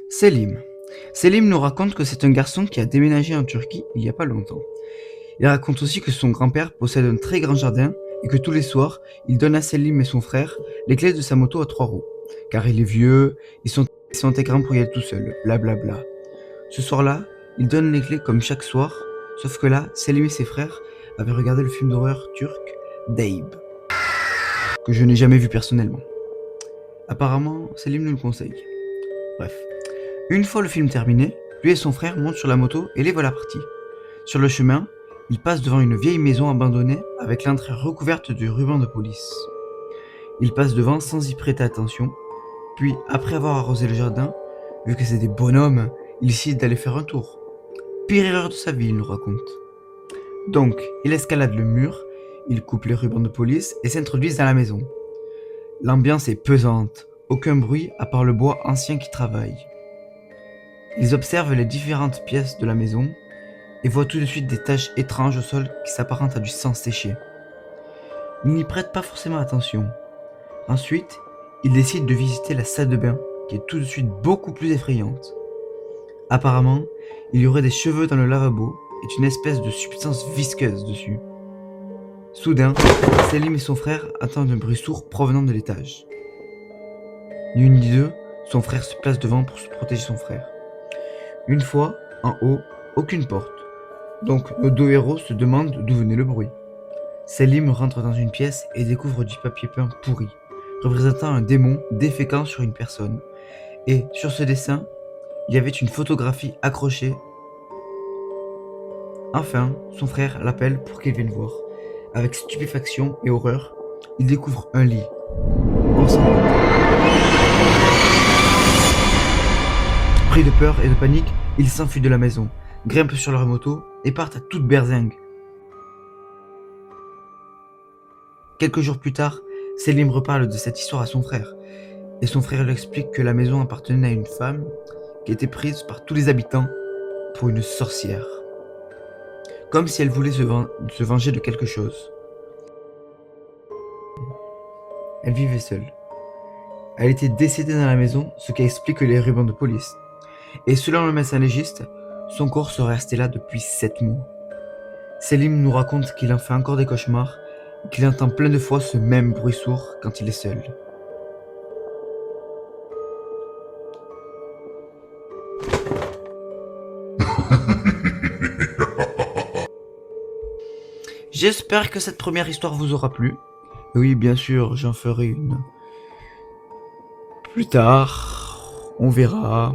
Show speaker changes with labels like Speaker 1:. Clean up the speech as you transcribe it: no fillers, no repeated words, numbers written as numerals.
Speaker 1: Selim. Selim nous raconte que c'est un garçon qui a déménagé en Turquie il y a pas longtemps. Il raconte aussi que son grand-père possède un très grand jardin et que tous les soirs, il donne à Selim et son frère les clés de sa moto à 3 roues. Car il est vieux, ils sont très grands pour y aller tout seul, blablabla. Ce soir-là, il donne les clés comme chaque soir, sauf que là, Selim et ses frères avaient regardé le film d'horreur turc Dabe, que je n'ai jamais vu personnellement. Apparemment, Selim nous le conseille. Bref. Une fois le film terminé, lui et son frère montent sur la moto et les voilà partis. Sur le chemin, ils passent devant une vieille maison abandonnée avec l'entrée recouverte de rubans de police. Ils passent devant sans y prêter attention, puis après avoir arrosé le jardin, vu que c'est des bonhommes, ils décident d'aller faire un tour. Pire erreur de sa vie, il nous raconte. Donc, il escalade le mur, il coupe les rubans de police et s'introduisent dans la maison. L'ambiance est pesante, aucun bruit à part le bois ancien qui travaille. Ils observent les différentes pièces de la maison et voient tout de suite des taches étranges au sol qui s'apparentent à du sang séché. Ils n'y prêtent pas forcément attention. Ensuite, ils décident de visiter la salle de bain, qui est tout de suite beaucoup plus effrayante. Apparemment, il y aurait des cheveux dans le lavabo et une espèce de substance visqueuse dessus. Soudain, Selim et son frère entendent un bruit sourd provenant de l'étage. Ni une ni deux, son frère se place devant pour se protéger son frère. Une fois, en haut, aucune porte. Donc nos deux héros se demandent d'où venait le bruit. Selim rentre dans une pièce et découvre du papier peint pourri, représentant un démon déféquant sur une personne. Et sur ce dessin, il y avait une photographie accrochée. Enfin, son frère l'appelle pour qu'il vienne voir. Avec stupéfaction et horreur, il découvre un lit. Ensanglanté. Pris de peur et de panique, ils s'enfuient de la maison, grimpent sur leur moto et partent à toute berzingue. Quelques jours plus tard, Selim reparle de cette histoire à son frère, et son frère lui explique que la maison appartenait à une femme qui était prise par tous les habitants pour une sorcière, comme si elle voulait se venger de quelque chose. Elle vivait seule. Elle était décédée dans la maison, ce qui explique les rubans de police. Et selon le médecin légiste, son corps serait resté là depuis 7 mois. Selim nous raconte qu'il en fait encore des cauchemars et qu'il entend plein de fois ce même bruit sourd quand il est seul. J'espère que cette première histoire vous aura plu. Oui, bien sûr, j'en ferai une plus tard. On verra.